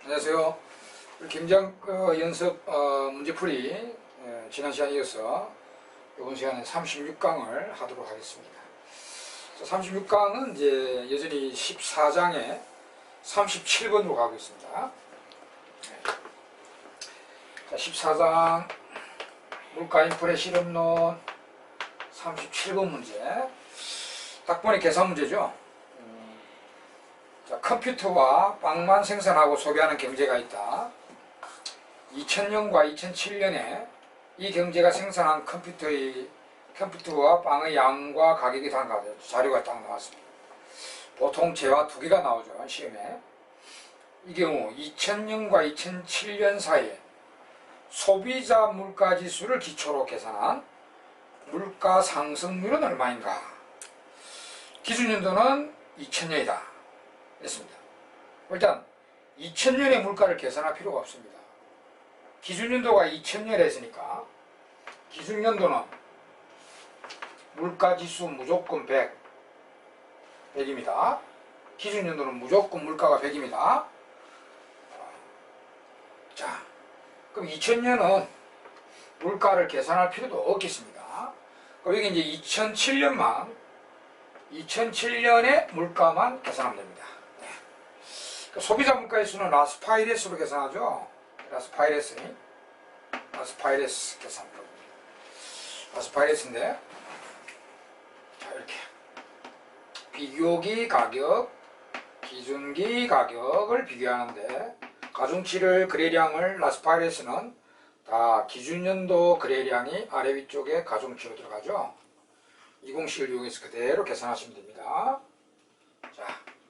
안녕하세요. 김장 연습 문제풀이 지난 시간에 이어서 이번 시간에 36강을 하도록 하겠습니다. 36강은 이제 여전히 14장에 37번으로 가고 있습니다. 자, 14장 물가인풀의 실험론 37번 문제. 딱 보니 계산 문제죠. 자, 컴퓨터와 빵만 생산하고 소비하는 경제가 있다. 2000년과 2007년에 이 경제가 생산한 컴퓨터와 빵의 양과 가격이 단가돼요. 자료가 딱 나왔습니다. 보통 재화 두 개가 나오죠, 시험에. 이 경우 2000년과 2007년 사이에 소비자 물가지수를 기초로 계산한 물가 상승률은 얼마인가? 기준연도는 2000년이다. 했습니다. 일단 2000년의 물가를 계산할 필요가 없습니다. 기준연도가 2000년에 했으니까 기준연도는 물가지수 무조건 100입니다. 기준연도는 무조건 물가가 100입니다. 자, 그럼 2000년은 물가를 계산할 필요도 없겠습니다. 그럼 여기 이제 2007년의 물가만 계산하면 됩니다. 소비자 물가의 수는 라스파이레스로 계산하죠. 라스파이레스 계산. 라스파이레스인데, 자, 이렇게 비교기 가격, 기준기 가격을 비교하는데, 가중치를 거래량을 라스파이레스는 다 기준연도 거래량이 아래 위쪽에 가중치로 들어가죠. 이 공식을 이용해서 그대로 계산하시면 됩니다. 자,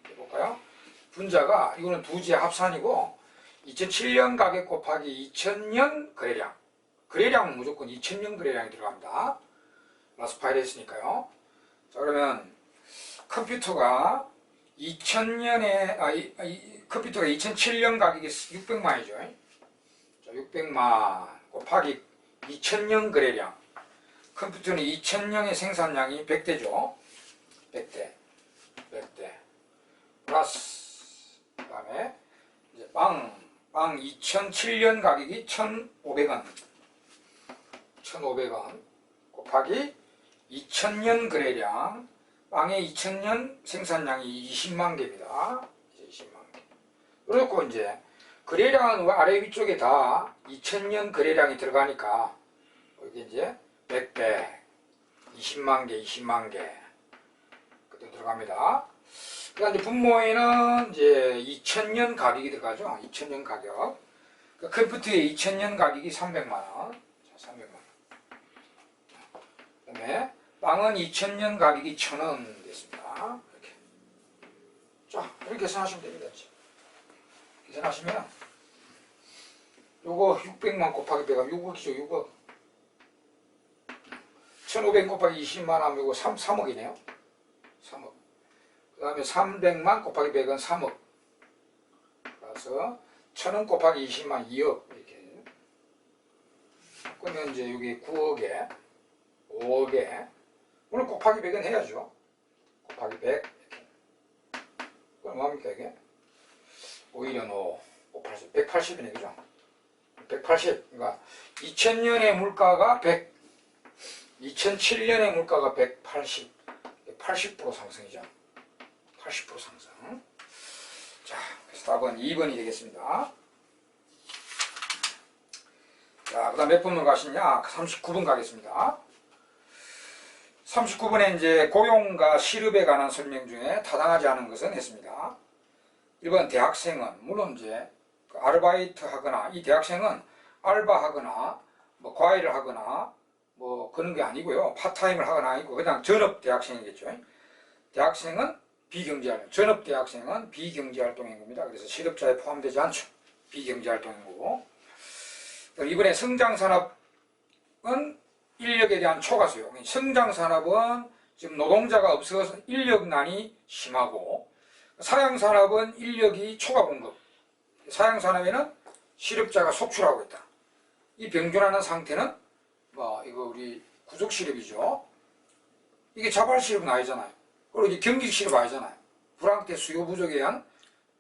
해볼까요? 분자가, 이거는 두 지의 합산이고 2007년 가격 곱하기 2000년 거래량. 거래량은 무조건 2000년 거래량이 들어갑니다. 라스파이레스니까요. 자, 그러면 컴퓨터가 2007년 가격이 600만이죠. 자, 600만 곱하기 2000년 거래량. 컴퓨터는 2000년의 생산량이 100대죠. 100대. 플러스 그 다음에 이제 빵 2007년 가격이 1,500원 곱하기 2000년 거래량. 빵의 2000년 생산량이 20만 개입니다. 이제 20만 개. 그렇고 이제 거래량은 아래 위쪽에 다 2000년 거래량이 들어가니까 여기 이제 100배 20만 개 그때 들어갑니다. 그러니까 이제 분모에는 이제 2000년 가격이 들어가죠. 2000년 가격. 그러니까 컴퓨터의 2000년 가격이 300만원. 자, 300만원. 그 다음에 빵은 2000년 가격이 1000원 됐습니다. 이렇게. 자, 이렇게 계산하시면 됩니다. 계산하시면 요거 600만 곱하기 100은 6억이죠. 6억. 1500 곱하기 20만 하면 요거 3억이네요. 3억. 그 다음에 300만 곱하기 100은 3억. 그래서 1000원 곱하기 20만 2억. 이렇게. 그러면 이제 여기 9억에 5억에 오늘 곱하기 100은 해야죠. 곱하기 100 이렇게. 그럼 뭐합니까 이게? 5일은 5, 580, 180이네, 그죠? 180. 그러니까 2000년의 물가가 100, 2007년의 물가가 180, 80% 상승이죠. 80% 상승. 자, 그래서 답은 2번이 되겠습니다. 자, 그 다음 몇 번으로 가시냐? 39번 가겠습니다. 39번에 이제 고용과 실업에 관한 설명 중에 타당하지 않은 것은 했습니다. 1번 대학생은, 물론 이제 아르바이트 하거나, 이 대학생은 알바하거나, 뭐 과외를 하거나, 뭐 그런 게 아니고요. 파타임을 하거나 아니고 그냥 전업 대학생이겠죠. 대학생은 비경제활동, 전업 대학생은 비경제활동인 겁니다. 그래서 실업자에 포함되지 않죠. 비경제활동인 거고. 이번에 성장산업은 인력에 대한 초과수요. 성장산업은 지금 노동자가 없어서 인력난이 심하고, 사양산업은 인력이 초과공급. 사양산업에는 실업자가 속출하고 있다. 이 병존하는 상태는 뭐 이거 우리 구속실업이죠. 이게 자발실업은 아니잖아요. 그리고 이제 경직실업 아니잖아요. 불황 때 수요 부족에 의한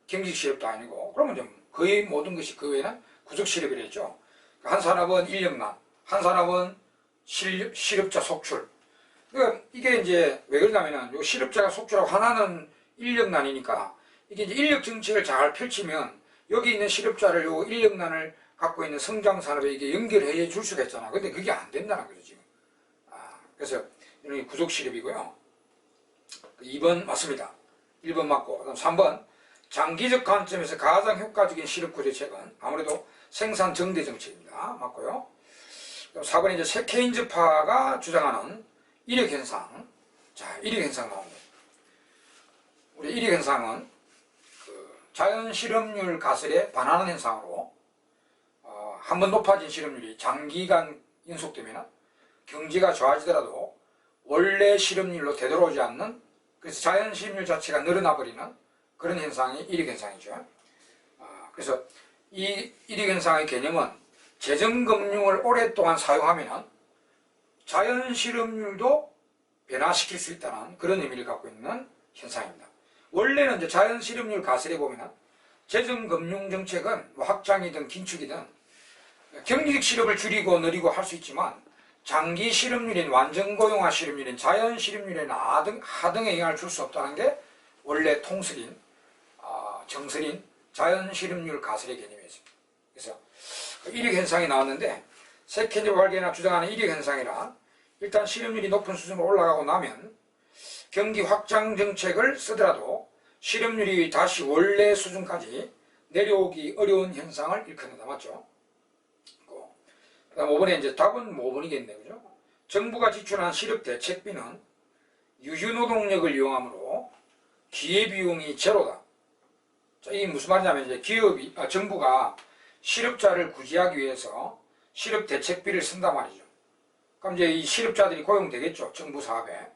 경직실업도 아니고, 그러면 좀 거의 모든 것이 그 외에는 구속실업이라 했죠. 한 산업은 인력난, 한 산업은 실업자 속출. 그러니까 이게 이제 왜 그러냐면은 요 실업자가 속출하고 하나는 인력난이니까 이게 이제 인력 정책을 잘 펼치면 여기 있는 실업자를 요 인력난을 갖고 있는 성장 산업에 이게 연결해 줄 수가 있잖아. 근데 그게 안 된다는 거죠, 지금. 그래서 이런 구속 실업이고요. 2번 맞습니다. 1번 맞고. 그럼 3번. 장기적 관점에서 가장 효과적인 실업 구제 대책은 아무래도 생산 정대 정책입니다. 맞고요. 그럼 4번에 이제 케인즈파가 주장하는 일익 현상. 자, 일익 현상 나옵니다. 우리 일익 현상은 그 자연 실업률 가설에 반하는 현상으로 한번 높아진 실업률이 장기간 연속되면 경제가 좋아지더라도 원래 실업률로 되돌아오지 않는, 그래서 자연 실업률 자체가 늘어나 버리는 그런 현상이 일익 현상이죠. 그래서 이 일익 현상의 개념은 재정금융을 오랫동안 사용하면 자연 실업률도 변화시킬 수 있다는 그런 의미를 갖고 있는 현상입니다. 원래는 이제 자연 실업률 가설에 보면 재정금융 정책은 뭐 확장이든 긴축이든 경기적 실업을 줄이고 늘리고 할 수 있지만 장기 실업률인 완전고용화 실업률인 자연 실업률에는 하등의 영향을 줄 수 없다는 게 원래 통설인 정설인 자연 실업률 가설의 개념이었습니다. 그래서 일익 현상이 나왔는데 세케인즈 발견이나 주장하는 일익 현상이란 일단 실업률이 높은 수준으로 올라가고 나면 경기 확장 정책을 쓰더라도 실업률이 다시 원래 수준까지 내려오기 어려운 현상을 일컫는다. 맞죠? 그다음 5번에 이제 답은 5번이겠네요. 그죠? 정부가 지출한 실업 대책비는 유휴노동력을 이용하므로 기회비용이 제로다. 자, 이게 무슨 말이냐면 이제 정부가 실업자를 구제하기 위해서 실업 대책비를 쓴단 말이죠. 그럼 이제 이 실업자들이 고용되겠죠. 정부 사업에.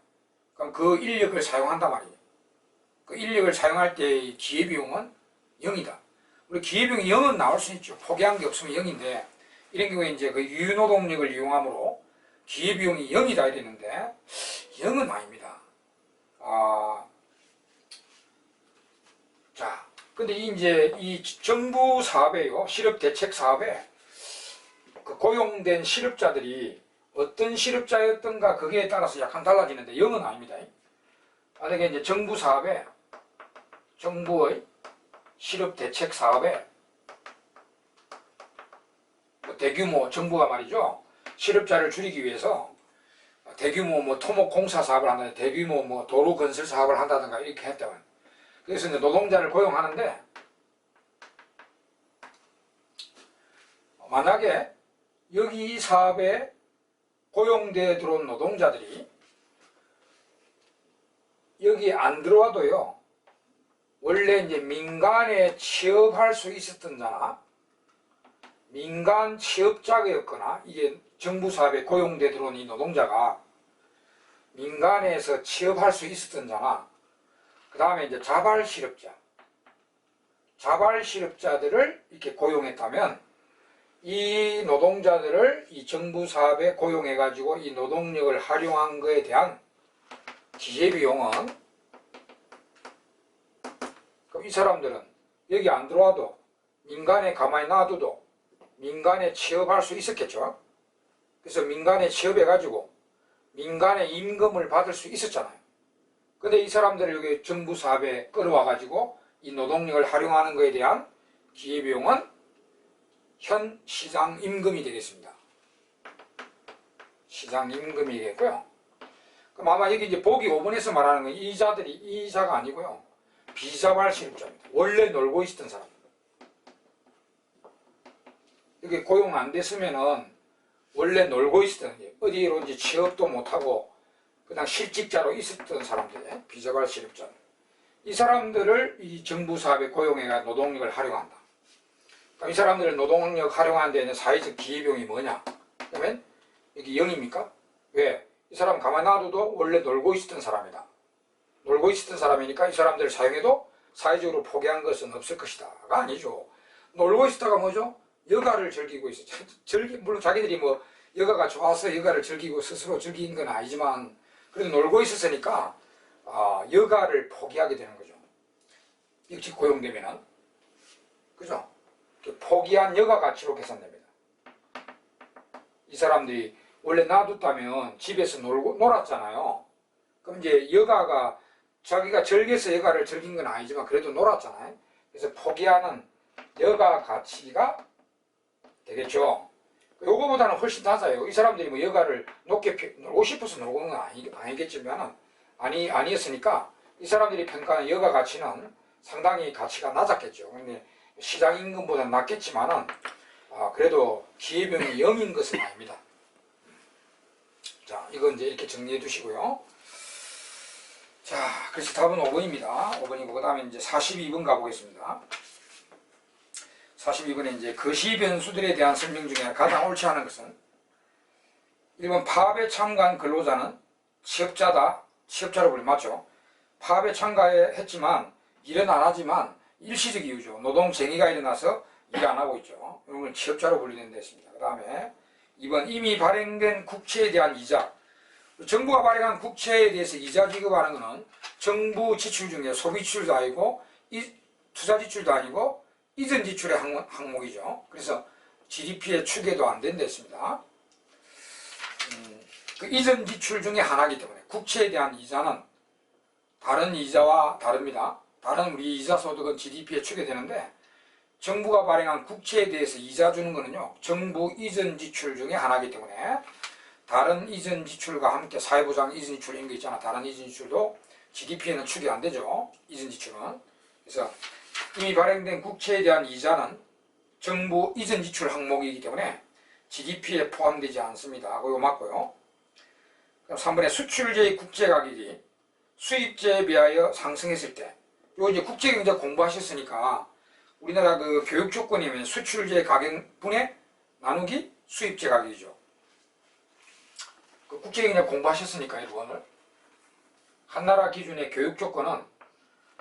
그럼 그 인력을 사용한단 말이에요. 그 인력을 사용할 때의 기회비용은 0이다. 우리 기회비용이 0은 나올 수 있죠. 포기한 게 없으면 0인데 이런 경우에 이제 그 유휴노동력을 이용함으로 기회비용이 0이다 이랬는데 0은 아닙니다. 자, 근데 이제 이 정부 사업에요, 실업 대책 사업에 그 고용된 실업자들이 어떤 실업자였던가 거기에 따라서 약간 달라지는데 0은 아닙니다. 만약에 이제 정부 사업에 정부의 실업 대책 사업에 대규모 정부가 말이죠. 실업자를 줄이기 위해서 대규모 뭐 토목 공사 사업을 한다든가 대규모 뭐 도로 건설 사업을 한다든가 이렇게 했다고. 그래서 이제 노동자를 고용하는데 만약에 여기 이 사업에 고용되어 들어온 노동자들이 여기 안 들어와도요. 원래 이제 민간에 취업할 수 있었던 자나 민간 취업자였거나 이게 정부 사업에 고용돼 들어온 이 노동자가 민간에서 취업할 수 있었던 자나 그 다음에 이제 자발 실업자들을 이렇게 고용했다면 이 노동자들을 이 정부 사업에 고용해 가지고 이 노동력을 활용한 것에 대한 기재비용은 그럼 이 사람들은 여기 안 들어와도 민간에 가만히 놔둬도 민간에 취업할 수 있었겠죠. 그래서 민간에 취업해가지고 민간의 임금을 받을 수 있었잖아요. 근데 이 사람들을 여기 정부 사업에 끌어와가지고 이 노동력을 활용하는 것에 대한 기회비용은 현 시장 임금이 되겠습니다. 시장 임금이 되겠고요. 그럼 아마 여기 이제 보기 5번에서 말하는 건 이자들이 이자가 아니고요. 비자발 실업자입니다. 원래 놀고 있었던 사람. 이게 고용 안 됐으면은 원래 놀고 있었던 게 어디로 이제 취업도 못하고 그냥 실직자로 있었던 사람들, 비자발 실업자. 이 사람들을 이 정부 사업에 고용해가 노동력을 활용한다. 그럼 이 사람들을 노동력 활용하는 데는 사회적 기회비용이 뭐냐? 그러면 여기 0입니까? 왜? 이 사람 가만히 놔둬도 원래 놀고 있었던 사람이다. 놀고 있었던 사람이니까 이 사람들을 사용해도 사회적으로 포기한 것은 없을 것이다가 아니죠. 놀고 있었다가 뭐죠? 여가를 즐기고 있었죠. 물론 자기들이 뭐 여가가 좋아서 여가를 즐기고 스스로 즐긴 건 아니지만 그래도 놀고 있었으니까 여가를 포기하게 되는 거죠. 일찍 고용되면은. 그죠? 포기한 여가 가치로 계산됩니다. 이 사람들이 원래 놔뒀다면 집에서 놀았잖아요. 그럼 이제 여가가 자기가 즐겨서 여가를 즐긴 건 아니지만 그래도 놀았잖아요. 그래서 포기하는 여가 가치가 되겠죠. 요거보다는 훨씬 낮아요. 이 사람들이 뭐 여가를 높게 놀고 싶어서 놀고 있는 건 아니겠지만 아니었으니까 이 사람들이 평가하는 여가 가치는 상당히 가치가 낮았겠죠. 근데 시장 임금보다 낮겠지만은 그래도 기회비용이 0인 것은 아닙니다. 자, 이건 이제 이렇게 정리해 두시고요. 자, 그래서 답은 5번입니다. 5번이고, 그 다음에 이제 42번 가보겠습니다. 42번에 이제 거시 변수들에 대한 설명 중에 가장 옳지 않은 것은 1번 파업에 참가한 근로자는 취업자다. 취업자로 불리 맞죠? 파업에 참가했지만 일은 안 하지만 일시적 이유죠. 노동쟁의가 일어나서 일 안 하고 있죠. 이런 걸 취업자로 분리된 데 있습니다. 그 다음에 2번 이미 발행된 국채에 대한 이자. 정부가 발행한 국채에 대해서 이자 지급하는 것은 정부 지출 중에 소비 지출도 아니고 투자 지출도 아니고 이전 지출의 항목이죠. 그래서 GDP의 추계도 안 된다 했습니다. 그 이전 지출 중에 하나이기 때문에 국채에 대한 이자는 다른 이자와 다릅니다. 다른 우리 이자 소득은 GDP에 추계되는데 정부가 발행한 국채에 대해서 이자 주는 거는요, 정부 이전 지출 중에 하나이기 때문에 다른 이전 지출과 함께 사회보장 이전 지출 이런 거 있잖아. 다른 이전 지출도 GDP에는 추계 안 되죠. 이전 지출은. 그래서 이미 발행된 국채에 대한 이자는 정부 이전 지출 항목이기 때문에 GDP에 포함되지 않습니다. 그거 맞고요. 그럼 3번에 수출제의 국제 가격이 수입제에 비하여 상승했을 때, 요 이제 국제경제 공부하셨으니까 우리나라 그 교육 조건이면 수출제 가격분의 나누기 수입제 가격이죠. 그 국제경제 공부하셨으니까 여러분을 한나라 기준의 교육 조건은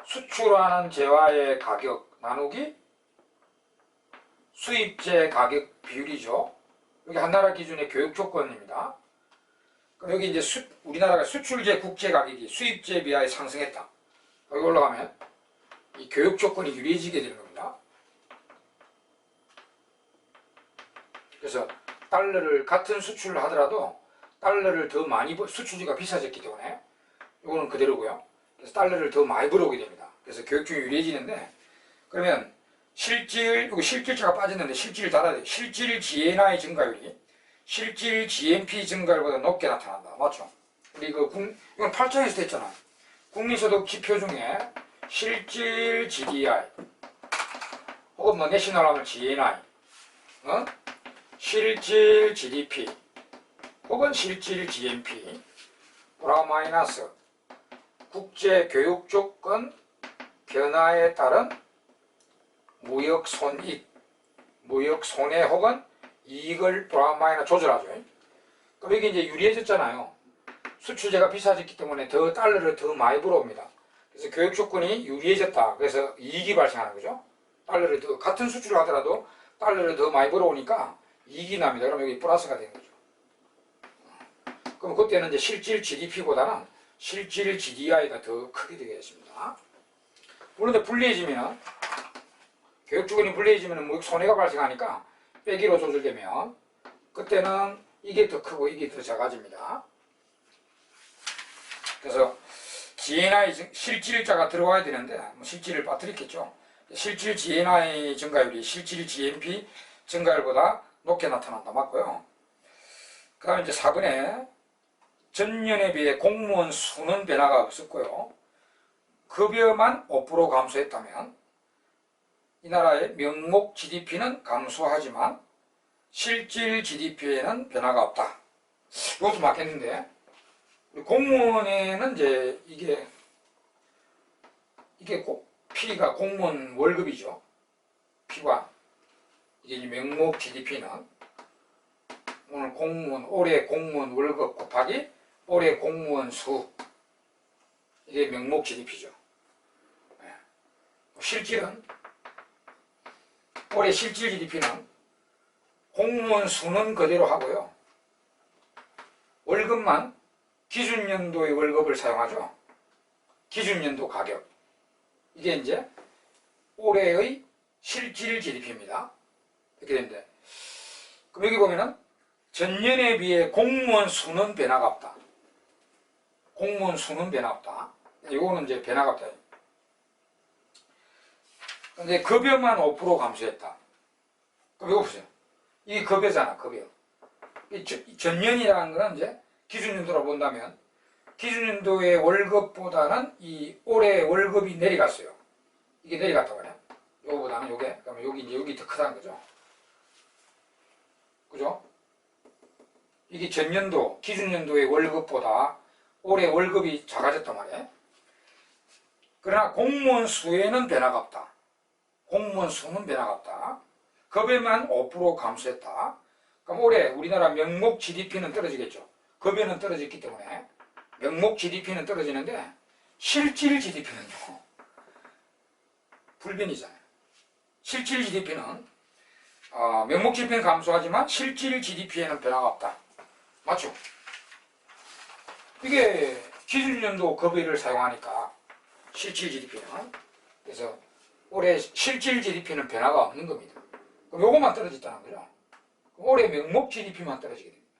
수출하는 재화의 가격 나누기 수입제 가격 비율이죠. 여기 한나라 기준의 교육 조건입니다. 그럼 여기 이제 우리나라가 수출제 국제 가격이 수입제에 비하여 상승했다. 여기 올라가면 이 교육 조건이 유리해지게 되는 겁니다. 그래서 달러를 같은 수출을 하더라도 달러를 더 많이 수출지가 비싸졌기 때문에 이거는 그대로고요. 그래서 달러를 더 많이 벌어오게 됩니다. 그래서 교육중이 유리해지는데, 그러면 이거 실질자가 빠졌는데 실질 달아야 돼. 실질 GNI 증가율이 실질 GNP 증가율보다 높게 나타난다. 맞죠? 우리 이건 8장에서 했잖아. 국민소득 지표 중에 실질 GDI 혹은 뭐 내셔널 하면 GNI, 실질 GDP 혹은 실질 GNP 플러스 국제 교육 조건 변화에 따른 무역 손익, 무역 손해 혹은 이익을 플러스 조절하죠. 그럼 이게 이제 유리해졌잖아요. 수출제가 비싸졌기 때문에 달러를 더 많이 벌어옵니다. 그래서 교육 조건이 유리해졌다. 그래서 이익이 발생하는 거죠. 달러를 더 같은 수출을 하더라도 달러를 더 많이 벌어오니까 이익이 납니다. 그럼 여기 플러스가 되는 거죠. 그럼 그때는 이제 실질 GDP보다는 실질 GDI가 더 크게 되겠습니다. 그런데 불리해지면 교육 조건이 불리해지면 무역 손해가 발생하니까 빼기로 조절되면 그때는 이게 더 크고 이게 더 작아집니다. 그래서 GNI 실질자가 들어와야 되는데 실질을 빠뜨렸겠죠. 실질 GNI 증가율이 실질 GNP 증가율보다 높게 나타난다. 맞고요. 그 다음에 이제 4번에 전년에 비해 공무원 수는 변화가 없었고요. 급여만 5% 감소했다면 이 나라의 명목 GDP는 감소하지만 실질 GDP에는 변화가 없다. 이것도 맞겠는데, 공무원에는 이제 이게 P가 공무원 월급이죠. P관. 이게 이제 명목 GDP는 올해 공무원 월급 곱하기 올해 공무원 수. 이게 명목 GDP죠. 실질은 올해 실질 GDP는 공무원 수는 그대로 하고요. 월급만 기준연도의 월급을 사용하죠. 기준연도 가격. 이게 이제 올해의 실질 GDP입니다. 이렇게 되는데, 그럼 여기 보면은 전년에 비해 공무원 수는 변화가 없다. 공무원 수는 변화 없다. 이거는 이제 변화가 없다. 근데 급여만 5% 감소했다. 그럼 이거 보세요. 이게 급여잖아, 급여. 이 전년이라는 거는 이제 기준연도로 본다면 기준연도의 월급보다는 이 올해 월급이 내려갔어요. 이게 내려갔다고 그래. 요거보다는 요게, 그러면 여기 더 크다는 거죠. 그죠? 이게 전년도, 기준연도의 월급보다 올해 월급이 작아졌단 말이에요. 그러나 공무원 수에는 변화가 없다. 공무원 수는 변화가 없다. 급여만 5% 감소했다. 그럼 올해 우리나라 명목 GDP는 떨어지겠죠. 급여는 떨어졌기 때문에 명목 GDP는 떨어지는데 실질 GDP는요. 불변이잖아요. 실질 GDP는 명목 GDP는 감소하지만 실질 GDP에는 변화가 없다. 맞죠? 이게 기준연도 급여를 사용하니까 실질 GDP는, 그래서 올해 실질 GDP는 변화가 없는 겁니다. 그럼 요것만 떨어졌다는 거죠. 올해 명목 GDP만 떨어지게 됩니다.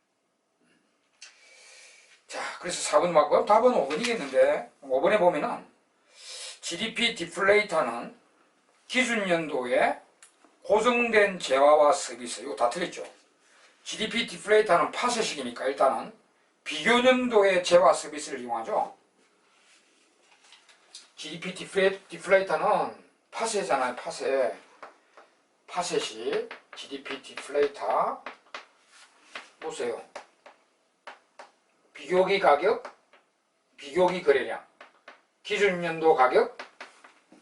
자, 그래서 4번 맞고요. 답은 5번이겠는데 5번에 보면은 GDP 디플레이터는 기준연도에 고정된 재화와 서비스, 이거 다 틀렸죠. GDP 디플레이터는 파쇄식이니까 일단은 비교연도의 재화 서비스를 이용하죠. GDP 디플레이터는 파쇄잖아요. 파쇄식 GDP 디플레이터 보세요. 비교기 가격, 비교기 거래량, 기준연도 가격,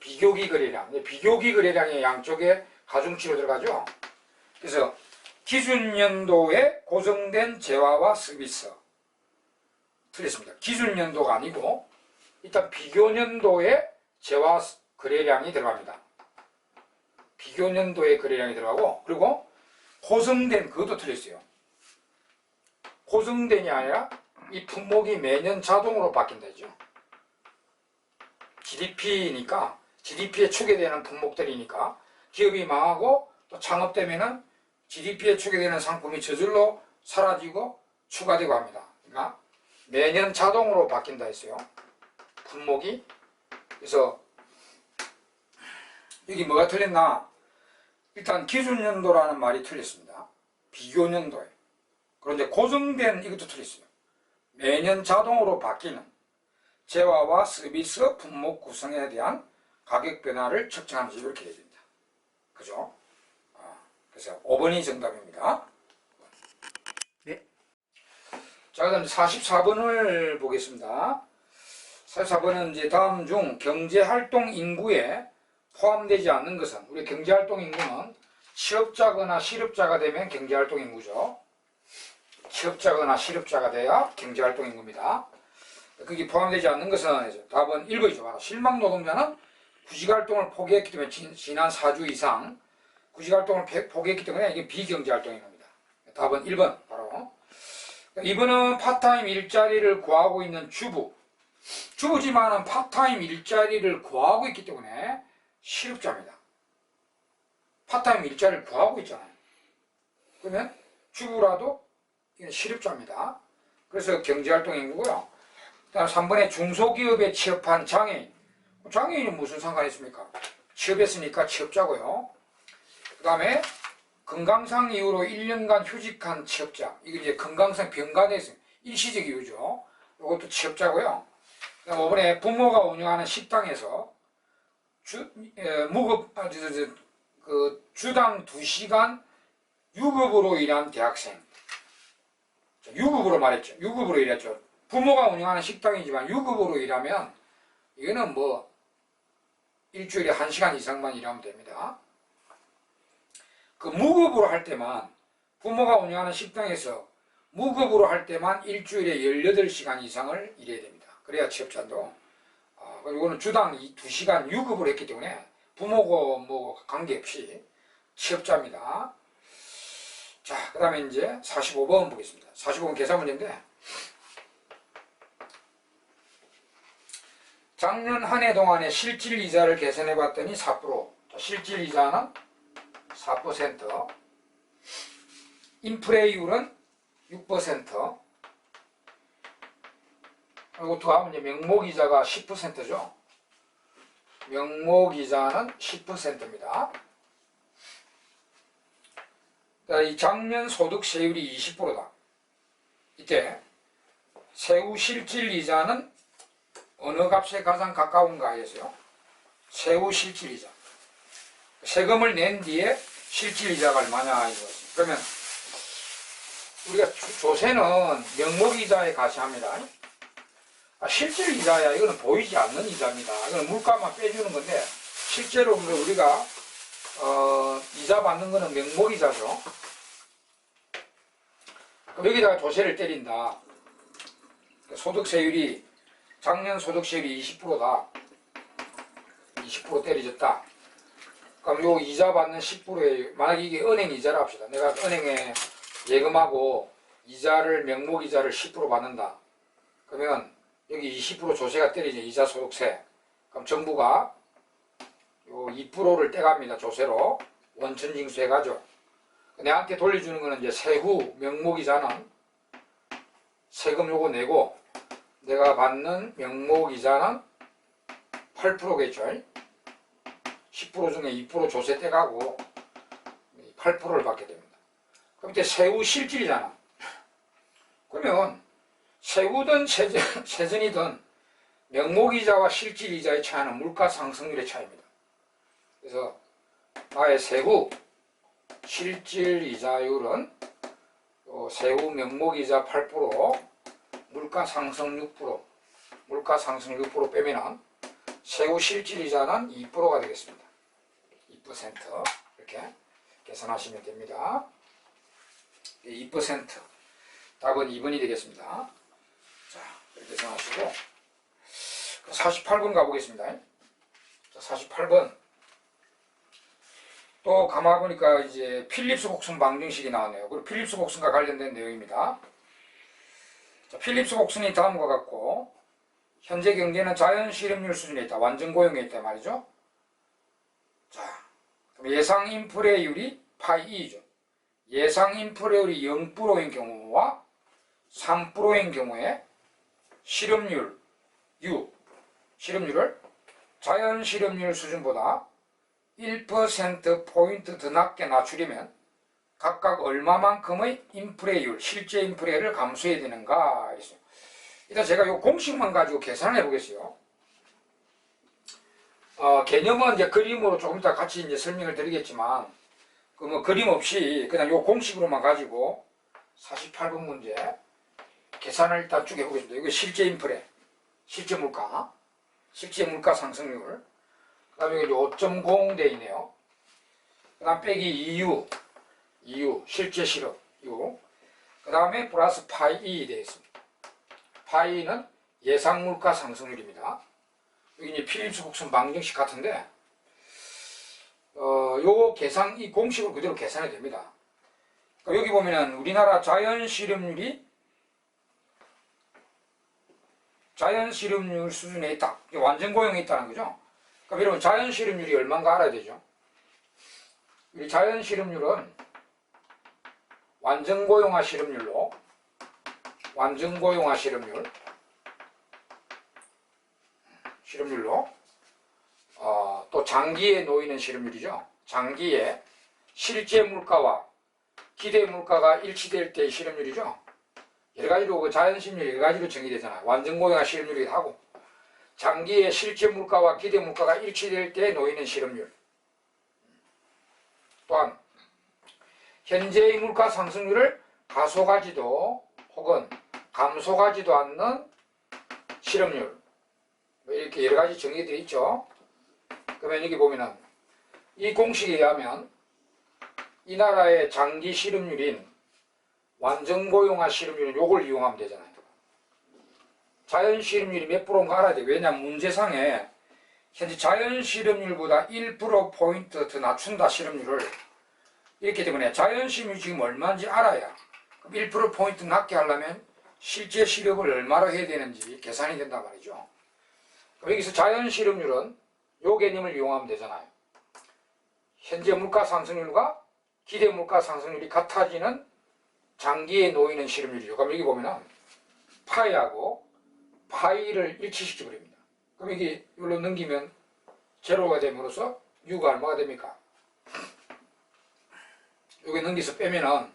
비교기 거래량. 비교기 거래량이 양쪽에 가중치로 들어가죠. 그래서 기준연도에 고정된 재화와 서비스. 틀렸습니다. 기준연도가 아니고 일단 비교연도에 재화 거래량이 들어갑니다. 비교연도에 거래량이 들어가고, 그리고 고정된, 그것도 틀렸어요. 고정된이 아니라 이 품목이 매년 자동으로 바뀐다죠. GDP니까 GDP에 축에되는 품목들이니까 기업이 망하고 또 창업되면은 GDP에 축에되는 상품이 저절로 사라지고 추가되고 합니다. 그러니까 매년 자동으로 바뀐다 했어요. 품목이. 그래서 여기 뭐가 틀렸나? 일단 기준연도라는 말이 틀렸습니다. 비교연도에. 그런데 고정된 이것도 틀렸어요. 매년 자동으로 바뀌는 재화와 서비스 품목 구성에 대한 가격 변화를 측정하면서 이렇게 해야 됩니다. 그죠? 그래서 5번이 정답입니다. 네. 자, 그다음 44번을 보겠습니다. 44번은 이제 다음 중 경제활동 인구에 포함되지 않는 것은, 우리 경제활동 인구는 취업자거나 실업자가 되면 경제활동 인구죠. 취업자거나 실업자가 돼야 경제활동 인구입니다. 거기 포함되지 않는 것은 답은 1번이죠. 바로 실망노동자는 구직활동을 포기했기 때문에 지난 4주 이상 구직활동을 포기했기 때문에 이게 비경제활동 인구입니다. 답은 1번 바로. 2번은 파타임 일자리를 구하고 있는 주부지만은 파타임 일자리를 구하고 있기 때문에 실업자입니다. 파타임 일자리를 구하고 있잖아요. 그러면 주부라도 이건 실업자입니다. 그래서 경제활동 인구고요. 다음 3번에 중소기업에 취업한 장애인. 장애인은 무슨 상관이 있습니까? 취업했으니까 취업자고요. 그 다음에 건강상 이유로 1년간 휴직한 취업자. 이게 이제 건강상 병가돼서 일시적 이유죠. 이것도 취업자고요. 그 다음 5번에 부모가 운영하는 식당에서 주당 2시간 유급으로 일한 대학생. 유급으로 말했죠. 유급으로 일했죠. 부모가 운영하는 식당이지만 유급으로 일하면 이거는 뭐 일주일에 1시간 이상만 일하면 됩니다. 그 무급으로 할 때만, 부모가 운영하는 식당에서 무급으로 할 때만 일주일에 18시간 이상을 일해야 됩니다. 그래야 취업자인도. 이거는 주당 2시간 유급으로 했기 때문에 부모고 뭐 관계없이 취업자입니다. 자, 그 다음에 이제 45번 보겠습니다. 45번 계산 문제인데, 작년 한 해 동안의 실질 이자를 계산해 봤더니 4%. 실질 이자는 4%. 인프레이율은 6%. 그리고 또 하면 이제 명목이자가 10%죠. 명목이자는 10%입니다. 이 작년 소득세율이 20%다. 이때 세후 실질이자는 어느 값에 가장 가까운가 해서요. 세후 실질이자. 세금을 낸 뒤에 실질이자가 얼마냐 이거지. 그러면 우리가 조세는 명목이자에 가시합니다. 실질이자야 이거는 보이지 않는 이자입니다. 이거는 물가만 빼주는 건데 실제로 우리가 이자 받는 거는 명목이자죠. 그럼 여기다가 조세를 때린다. 소득세율이 작년 소득세율이 20%다. 20% 때려졌다. 그럼 요 이자 받는 10%에 만약에 이게 은행 이자라 합시다. 내가 은행에 예금하고 이자를 명목이자를 10% 받는다. 그러면 여기 20% 조세가 때리죠. 이자 소득세. 그럼 정부가 요 2%를 떼갑니다. 조세로 원천징수 해가죠. 내한테 돌려주는 거는 이제 세후 명목이자는 세금 요거 내고 내가 받는 명목이자는 8%겠죠. 10% 중에 2% 조세 떼가고 8%를 받게 됩니다. 그럼 이때 세후 실질이잖아. 그러면 세후든 세전이든 명목이자와 실질이자의 차이는 물가 상승률의 차이입니다. 그래서 나의 세후 실질이자율은 세후 명목이자 8%, 물가 상승 6%, 물가 상승 6% 빼면 세후 실질이자는 2%가 되겠습니다. 2% 이렇게 계산하시면 됩니다. 2% 답은 2번이 되겠습니다. 자, 이렇게 계산하시고 48번 가보겠습니다. 자, 48번 또 가만 보니까 이제 필립스 곡선 방정식이 나왔네요. 그리고 필립스 곡선과 관련된 내용입니다. 자, 필립스 곡선이 다음과 같고 현재 경제는 자연 실업률 수준에 있다. 완전 고용에 있다 말이죠. 자, 그럼 예상 인플레율이 파이 2죠. 예상 인플레율이 0%인 경우와 3%인 경우에 실업률 U, 실업률을 자연 실업률 수준보다 1%포인트 더 낮게 낮추려면 각각 얼마만큼의 인플레율, 실제 인플레를 감수해야 되는가 했어요. 일단 제가 이 공식만 가지고 계산을 해보겠어요. 개념은 이제 그림으로 조금 이따 같이 이제 설명을 드리겠지만, 그 뭐 그림 없이 그냥 이 공식으로만 가지고 48번 문제 계산을 일단 쭉 해보겠습니다. 이거 실제 인플레, 실제 물가, 실제 물가 상승률, 그 다음에 여기 5.0 돼 있네요. 그 다음 빼기 EU, 실제 실업, U. 그 다음에 플러스 파이 2 되어 있습니다. 파이는 예상 물가 상승률입니다. 여기 이제 필립스 곡선 방정식 같은데, 요 계산, 이 공식을 그대로 계산해야 됩니다. 그러니까 여기 보면은 우리나라 자연 실업률이 자연 실업률 수준에 있다. 완전 고용에 있다는 거죠. 그럼 여러분 자연 실업률이 얼마인가 알아야 되죠. 우리 자연 실업률은 완전 고용화 실업률로 또 장기에 놓이는 실업률이죠. 장기에 실제 물가와 기대 물가가 일치될 때의 실업률이죠. 여러 가지로 그 자연 실업률이 여러 가지로 정의되잖아요. 완전 고용화 실업률이기도 하고 장기에 실제 물가와 기대 물가가 일치될 때 놓이는 실업률. 또한 현재의 물가 상승률을 가속하지도 혹은 감속하지도 않는 실업률. 이렇게 여러 가지 정의되어 있죠. 그러면 여기 보면은 이 공식에 의하면 이 나라의 장기 실업률인 완전 고용화 실업률은 요걸 이용하면 되잖아요. 자연 실업률이 몇 프로인가 알아야 돼요. 왜냐하면 문제상에 현재 자연 실업률보다 1%포인트 더 낮춘다 실업률을. 이렇기 때문에 자연 실업률이 지금 얼마인지 알아야 1%포인트 낮게 하려면 실제 실업을 얼마로 해야 되는지 계산이 된단 말이죠. 여기서 자연 실업률은 요 개념을 이용하면 되잖아요. 현재 물가 상승률과 기대 물가 상승률이 같아지는 장기에 놓이는 실업률이죠. 그럼 여기 보면은 파이하고 파이를 일치시켜 버립니다. 그럼 이게 이걸로 넘기면 제로가 됨으로써 U가 얼마가 됩니까? 여기 넘겨서 빼면은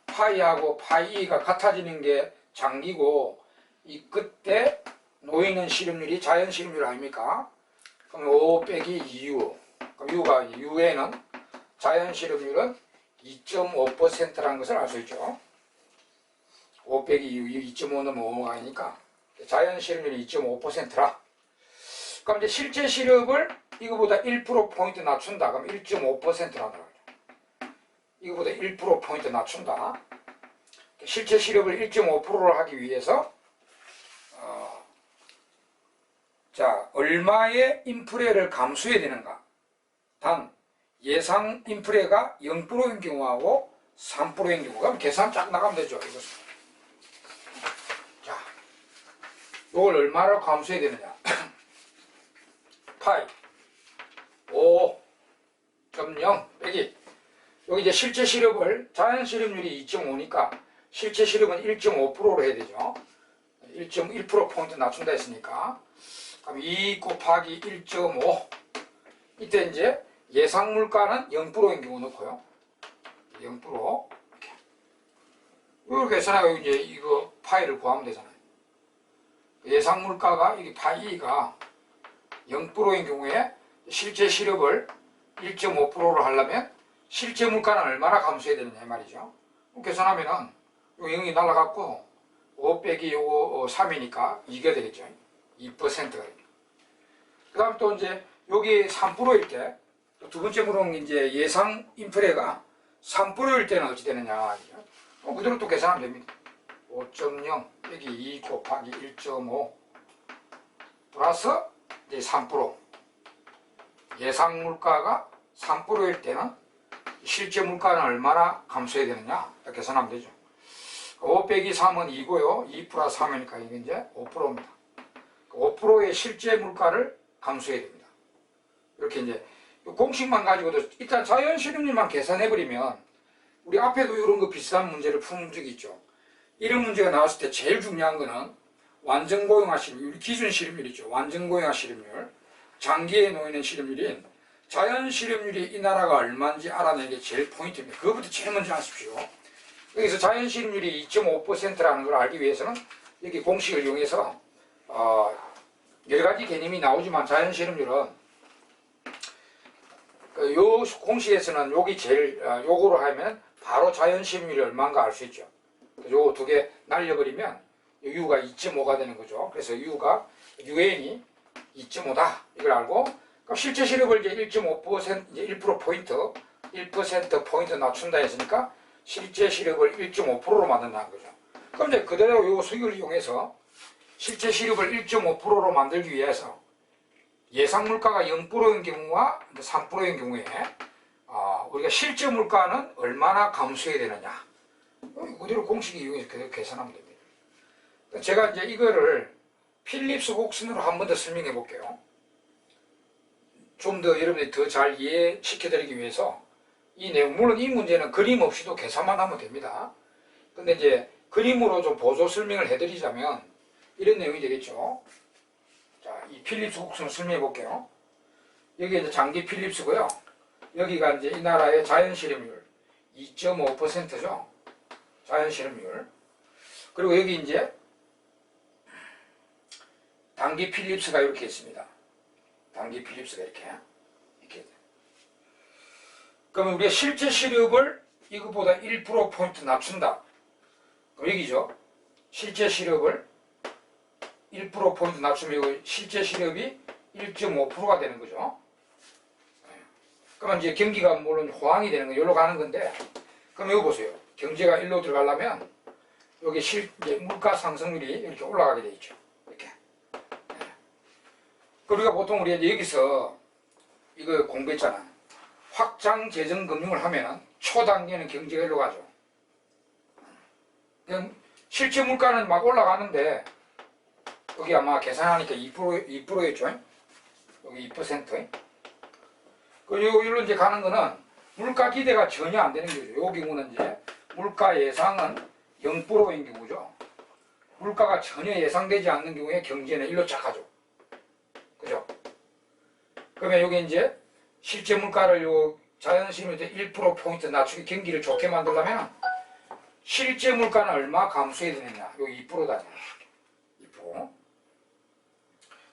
파이하고 파이가 같아지는 게 장기고 이 끝에 놓이는 실업률이 자연 실업률 아닙니까? 그럼 5 빼기 2U. 그럼 U에는 자연 실업률은 2.5%라는 것을 알 수 있죠. 5 빼기 2, 2.5는 5가 아니니까 자연 실업률이 2.5%라. 그럼 이제 실제 실업을 이거보다 1%포인트 낮춘다. 그럼 1.5%라고 하죠. 이거보다 1%포인트 낮춘다. 실제 실업을 1.5%를 하기 위해서 자, 얼마의 인플레를 감수해야 되는가? 단 예상 인플레가 0%인 경우하고 3%인 경우. 그럼 계산 쫙 나가면 되죠. 이것은. 자, 이걸 얼마로 감수해야 되느냐? 파이 5.0 빼기 여기 이제 실제 실업을 자연 실업률이 2.5니까 실제 실업은 1.5%로 해야 되죠. 1.1%포인트 낮춘다 했으니까 그럼 2 곱하기 1.5 이때 이제 예상 물가는 0%인 경우 넣고요. 0% 이렇게 계산하고 이제 이거 파이를 구하면 되잖아요. 예상 물가가 이게 파이가 0%인 경우에 실제 실업을 1.5%로 하려면 실제 물가는 얼마나 감소해야 되느냐 이 말이죠. 계산하면은 요 0이 날라갔고 5 빼기 요거 3이니까 2가 되겠죠. 2%가 됩니다. 그 다음 또 이제 여기 3%일 때 두 번째 물은 이제 예상 인플레가 3%일 때는 어찌 되느냐 그대로 또 계산하면 됩니다. 5.0 빼기 2 곱하기 1.5 플러스 이제 3% 예상 물가가 3%일 때는 실제 물가는 얼마나 감소해야 되느냐 이렇게 계산하면 되죠. 5 빼기 3은 2고요. 2 플러스 3이니까 이게 이제 5%입니다. 5%의 실제 물가를 감소해야 됩니다. 이렇게 이제 공식만 가지고도 일단 자연 실업률만 계산해버리면 우리 앞에도 이런 거 비슷한 문제를 푼 적이 있죠. 이런 문제가 나왔을 때 제일 중요한 거는 완전 고용화 실업률, 기준 실업률이죠. 완전 고용화 실업률, 장기에 놓이는 실업률인 자연 실업률이 이 나라가 얼마인지 알아내는 게 제일 포인트입니다. 그것부터 제일 먼저 아십시오. 여기서 자연 실업률이 2.5%라는 걸 알기 위해서는 여기 공식을 이용해서 여러 가지 개념이 나오지만 자연 실업률은 요 공식에서는 여기 제일 요거로 하면 바로 자연 실업률이 얼마인가 알 수 있죠. 요거 두 개 날려버리면 U가 2.5가 되는 거죠. 그래서 UN이 2.5다 이걸 알고 그럼 실제 실업을 이제 1.5% 이제 1%포인트 1%포인트 낮춘다 했으니까 실제 실업을 1.5%로 만든다는 거죠. 그럼 이제 그대로 요 수익을 이용해서 실제 실업을 1.5%로 만들기 위해서 예상 물가가 0%인 경우와 3%인 경우에 우리가 실제 물가는 얼마나 감소해야 되느냐 그대로 공식을 이용해서 그대로 계산하면 됩니다. 제가 이제 이거를 필립스 곡선으로 한 번 더 설명해 볼게요. 좀 더 여러분들이 더 잘 이해시켜 드리기 위해서 이 내용, 물론 이 문제는 그림 없이도 계산만 하면 됩니다. 근데 이제 그림으로 좀 보조 설명을 해드리자면 이런 내용이 되겠죠. 자, 이 필립스 곡선을 설명해 볼게요. 여기 이제 장기 필립스고요. 여기가 이제 이 나라의 자연 실업률 2.5%죠. 자연 실업률. 그리고 여기 이제 단기 필립스가 이렇게 있습니다. 단기 필립스가 이렇게. 그러면 우리가 실제 실업을 이것보다 1%포인트 낮춘다. 그럼 여기죠. 실제 실업을 1%포인트 낮추면 실제 실업이 1.5%가 되는 거죠. 그러면 이제 경기가 물론 호황이 되는 거예요. 여기로 가는 건데, 그럼 여기 보세요. 경제가 일로 들어가려면 여기 이제 물가 상승률이 이렇게 올라가게 돼 있죠. 이렇게. 우리가 보통 우리가 이제 여기서 이거 공부했잖아. 확장 재정 금융을 하면은 초단기에는 경제가 일로 가죠. 그냥 실제 물가는 막 올라가는데 여기 아마 계산하니까 2%였죠. 여기 2%. 그리고 여기로 이제 가는 거는 물가 기대가 전혀 안 되는 거죠. 이 경우는 이제 물가 예상은 0%인 경우죠. 물가가 전혀 예상되지 않는 경우에 경제는 일로 착하죠. 그죠? 그러면 여기 이제 실제 물가를 요 자연시민한테 1%포인트 낮추기 경기를 좋게 만들려면 실제 물가는 얼마 감소해야 되느냐? 요 2%다. 2%.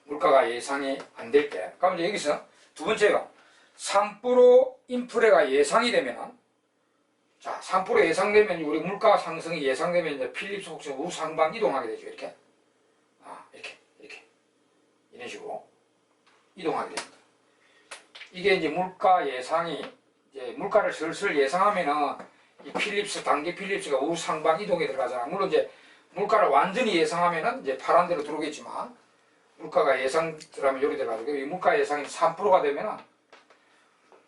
물가가 예상이 안 될 때. 그럼 이제 여기서 두 번째가 3% 인플레가 예상이 되면, 자, 3% 예상되면 우리 물가 상승이 예상되면 이제 필립스 곡선 우상방 이동하게 되죠. 이렇게. 이렇게. 이런 식으로 이동하게 됩니다. 이게 이제 물가 예상이, 이제 물가를 슬슬 예상하면은 이 필립스, 단기 필립스가 우상방 이동에 들어가잖아. 물론 이제 물가를 완전히 예상하면은 이제 파란 대로 들어오겠지만, 물가가 예상들하면 요리 돼가지고, 이 물가 예상이 3%가 되면은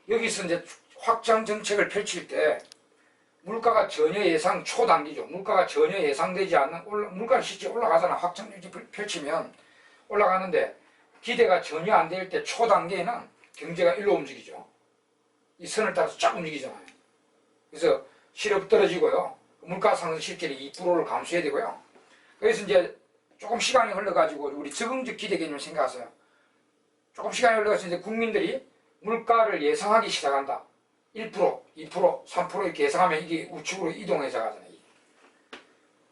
여기서 이제 확장 정책을 펼칠 때 물가가 전혀 예상 초단기죠. 물가가 전혀 예상되지 않는, 물가는 실제 올라가잖아. 확장 정책 펼치면 올라가는데 기대가 전혀 안 될 때 초단계에는 경제가 일로 움직이죠. 이 선을 따라서 쫙 움직이잖아요. 그래서 실업 떨어지고요. 물가 상승 실제로 2%를 감수해야 되고요. 그래서 이제 조금 시간이 흘러가지고 우리 적응적 기대 개념을 생각하세요. 조금 시간이 흘러가서 이제 국민들이 물가를 예상하기 시작한다. 1%, 2%, 3% 이렇게 예상하면 이게 우측으로 이동해서 가잖아요.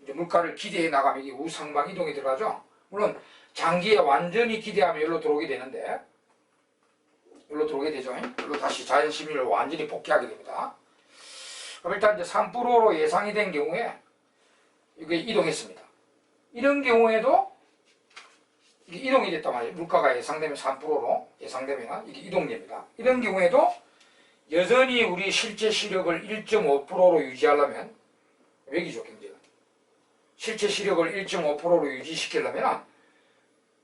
이제 물가를 기대해 나가면 이게 우상방 이동이 들어가죠. 물론 장기에 완전히 기대하면 여기로 들어오게 되는데, 여기로 들어오게 되죠. 여기로 다시 자연심리를 완전히 복귀하게 됩니다. 그럼 일단 이제 3%로 예상이 된 경우에 이게 이동했습니다. 이런 경우에도 이게 이동이 됐단 말이에요. 물가가 예상되면 3%로 예상되면 이게 이동됩니다. 이런 경우에도 여전히 우리 실제 시력을 1.5%로 유지하려면, 여기죠, 경제가. 실제 시력을 1.5%로 유지시키려면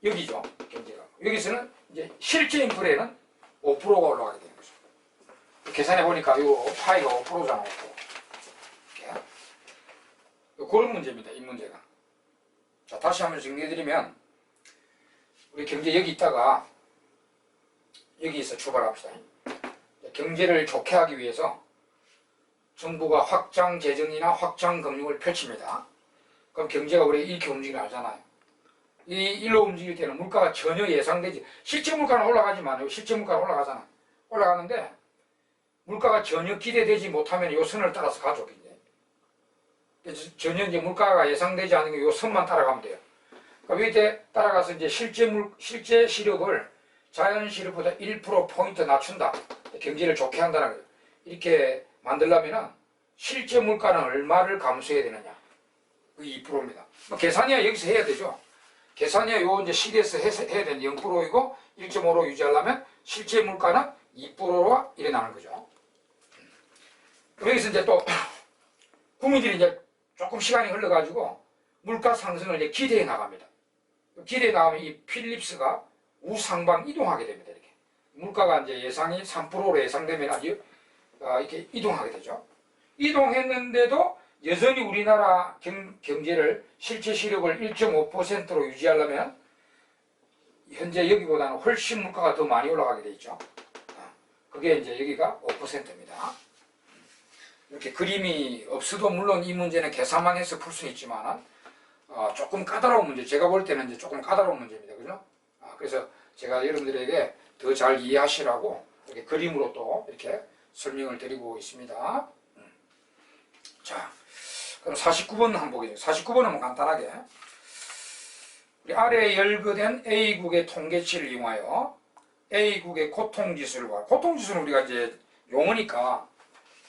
여기죠, 경제가. 여기서는 이제 실제 인플레는 5%가 올라가게 되는 거죠. 계산해 보니까 이 파이가 5%잖아, 5%. 그런 문제입니다, 이 문제가. 자, 다시 한번 정리해드리면, 우리 경제 여기 있다가 여기서 출발합시다. 경제를 좋게 하기 위해서 정부가 확장 재정이나 확장 금융을 펼칩니다. 그럼 경제가 우리 이렇게 움직이는 거 알잖아요. 이 일로 움직일 때는 물가가 전혀 예상되지, 실제 물가는 올라가지만, 실제 물가는 올라가잖아. 올라가는데 물가가 전혀 기대되지 못하면 이 선을 따라서 가죠. 전혀 이제 물가가 예상되지 않는 게 이 선만 따라가면 돼요. 그러니까 이때 따라가서 이제 실제 시력을 자연 시력보다 1%포인트 낮춘다. 경제를 좋게 한다는 거예요. 이렇게 만들려면은 실제 물가는 얼마를 감수해야 되느냐. 그 2%입니다. 뭐 계산이야 여기서 해야 되죠. 계산이야 요 이제 실에서 해야 되는 0%이고 1.5로 유지하려면 실제 물가는 2%로 일어나는 거죠. 여기서 이제 또 국민들이 이제 조금 시간이 흘러가지고 물가 상승을 이제 기대해 나갑니다. 기대해 나가면 이 필립스가 우상방 이동하게 됩니다. 이렇게 물가가 이제 예상이 3%로 예상되면 아주 이렇게 이동하게 되죠. 이동했는데도 여전히 우리나라 경제를 실제 시력을 1.5%로 유지하려면 현재 여기보다는 훨씬 물가가 더 많이 올라가게 돼 있죠. 그게 이제 여기가 5%입니다. 이렇게 그림이 없어도 물론 이 문제는 계산만 해서 풀 수 있지만 조금 까다로운 문제, 제가 볼 때는 이제 조금 까다로운 문제입니다. 그죠? 그래서 제가 여러분들에게 더 잘 이해하시라고 이렇게 그림으로 또 이렇게 설명을 드리고 있습니다. 자, 그럼 49번 한번 보겠습니다. 49번은 간단하게 우리 아래에 열거된 A국의 통계치를 이용하여 A국의 고통지수를 봐. 고통지수는 우리가 이제 용어니까,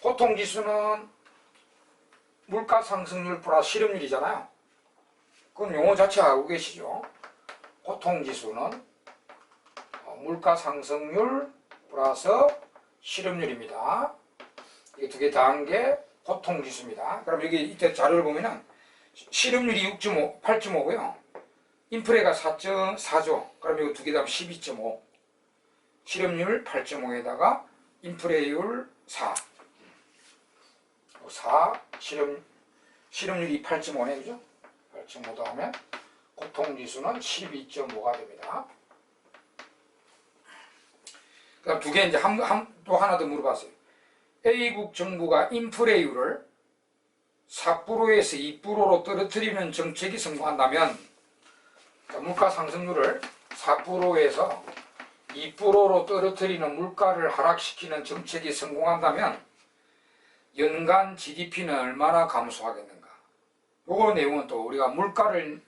고통지수는 물가 상승률 플러스 실업률이잖아요. 그건 용어 자체 알고 계시죠? 고통지수는 물가 상승률 플러스 실업률입니다. 이게 두 개 더한 게 고통지수입니다. 그럼 여기 이때 자료를 보면은 실업률이 6.5, 8.5고요. 인플레가 4.4죠. 그럼 이거 두 개 더하면 12.5. 실업률 8.5에다가 인플레율 4. 4, 실업률이 8.5네, 그죠? 8.5 더하면 고통지수는 12.5가 됩니다. 그 다음 두 개 이제 또 하나 더 물어봤어요. A국 정부가 인플레율을 4%에서 2%로 떨어뜨리는 정책이 성공한다면, 물가 상승률을 4%에서 2%로 떨어뜨리는 물가를 하락시키는 정책이 성공한다면 연간 GDP는 얼마나 감소하겠는가. 요거 내용은 또 우리가 물가를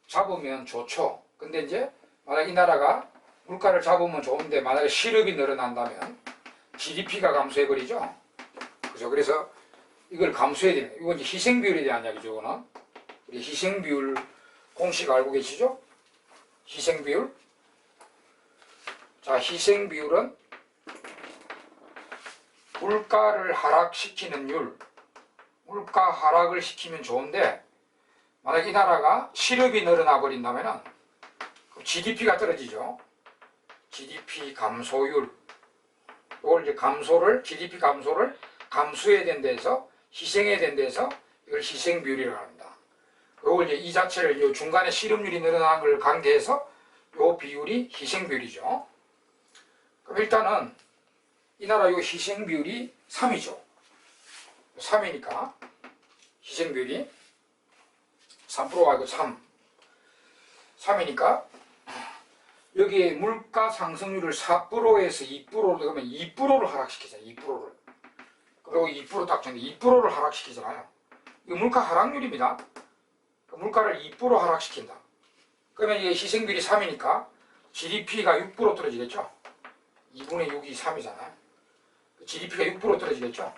잡으면 좋죠. 근데 이제 만약 이 나라가 물가를 잡으면 좋은데 만약에 실업이 늘어난다면 GDP가 감소해버리죠. 그죠? 그래서 이걸 감소해야 되는 거예요. 이건 이제 희생비율에 대한 이야기죠. 이거는 우리 희생비율 공식 알고 계시죠? 희생비율. 자, 희생비율은 물가를 하락시키는 율. 물가 하락을 시키면 좋은데 만약 이 나라가 실업이 늘어나 버린다면 GDP가 떨어지죠. GDP 감소율. 이걸 이제 GDP 감소를 감수해야 된다 해서 희생해야 된다 해서 이걸 희생비율이라고 합니다. 이걸 이제 이 자체를 중간에 실업률이 늘어나는 걸 관계해서 이 비율이 희생비율이죠. 그럼 일단은 이 나라 이 희생비율이 3이죠. 3이니까 희생비율이 3%가 아니고 3이니까 여기에 물가 상승률을 4%에서 2%로 그러면 2%를 하락시키잖아요. 2%를. 그리고 2%딱 정해 2%를 하락시키잖아요. 이거 물가 하락률입니다. 물가를 2% 하락시킨다. 그러면 이게 희생비율이 3이니까 GDP가 6% 떨어지겠죠. 2분의 6이 3이잖아요. GDP가 6% 떨어지겠죠.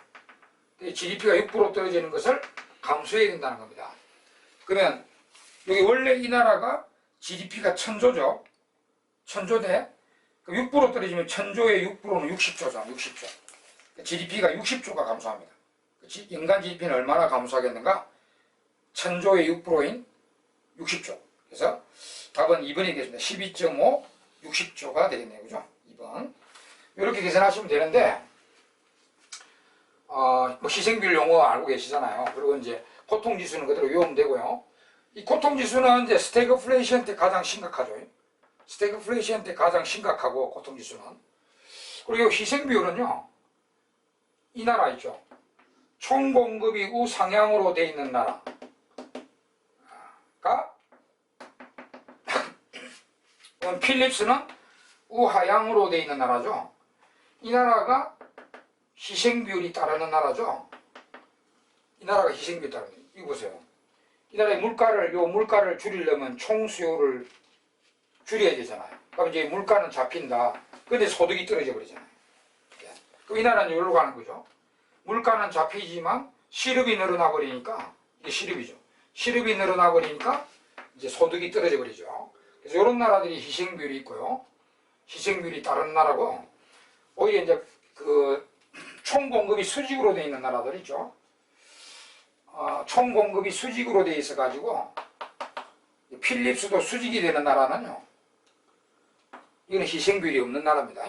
GDP가 6% 떨어지는 것을 감수해야 된다는 겁니다. 그러면 여기 원래 이 나라가 GDP가 1000조죠. 1000조대 6% 떨어지면 1000조의 6%는 60조잖아. 60조. GDP가 60조가 감소합니다. 연간 GDP는 얼마나 감소하겠는가? 1000조의 6%인 60조. 그래서 답은 2번이 되겠습니다. 12.5, 60조가 되겠네요. 그죠? 2번. 이렇게 계산하시면 되는데, 뭐 희생비율 용어 알고 계시잖아요. 그리고 이제 고통지수는 그대로 외우면 되고요. 이 고통지수는 이제 스태그플레이션 때 가장 심각하죠. 스태그플레이션 때 가장 심각하고, 고통지수는. 그리고 희생비율은요, 이 나라 있죠. 총공급이 우상향으로 돼 있는 나라가 필립스는 우하향으로 돼 있는 나라죠. 이 나라가 희생비율이 따르는 나라죠. 이 나라가 희생비율이 따르는 나라. 이거 보세요. 이 나라의 물가를 줄이려면 총수요를 줄여야 되잖아요. 그럼 이제 물가는 잡힌다. 근데 소득이 떨어져 버리잖아요. 그럼 이 나라는 여기로 가는 거죠. 물가는 잡히지만 실업이 늘어나 버리니까, 이게 실업이죠. 실업이 늘어나 버리니까 이제 소득이 떨어져 버리죠. 그래서 이런 나라들이 희생비율이 있고요. 희생비율이 다른 나라고, 오히려 이제 총공급이 수직으로 되어 있는 나라들 있죠. 총공급이 수직으로 되어 있어 가지고 필립스도 수직이 되는 나라는요, 이거는 희생비율이 없는 나라입니다.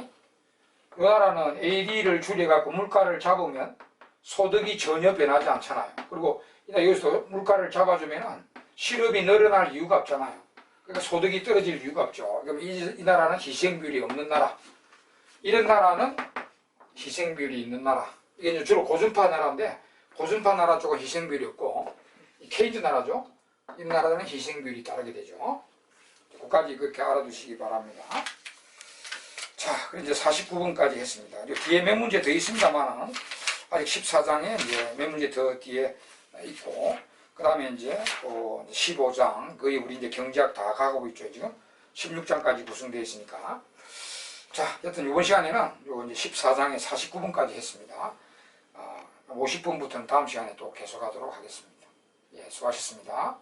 이 나라는 AD를 줄여갖고 물가를 잡으면 소득이 전혀 변하지 않잖아요. 그리고 여기서 물가를 잡아주면 실업이 늘어날 이유가 없잖아요. 그러니까 소득이 떨어질 이유가 없죠. 그럼 이 나라는 희생비율이 없는 나라. 이런 나라는 희생비율이 있는 나라. 이게 주로 고준파 나라인데, 고준파 나라 쪽은 희생비율이 없고, 케인즈 나라죠. 이 나라는 희생비율이 따르게 되죠. 그까지 그렇게 알아두시기 바랍니다. 자, 그럼 이제 49번까지 했습니다. 뒤에 몇 문제 더 있습니다만, 아직 14장에 이제 몇 문제 더 뒤에 있고, 그 다음에 이제 또 15장, 거의 우리 이제 경제학 다 가고 있죠. 지금 16장까지 구성되어 있으니까. 자, 여튼 이번 시간에는 요 이제 14장에 49번까지 했습니다. 50분부터는 다음 시간에 또 계속하도록 하겠습니다. 예, 수고하셨습니다.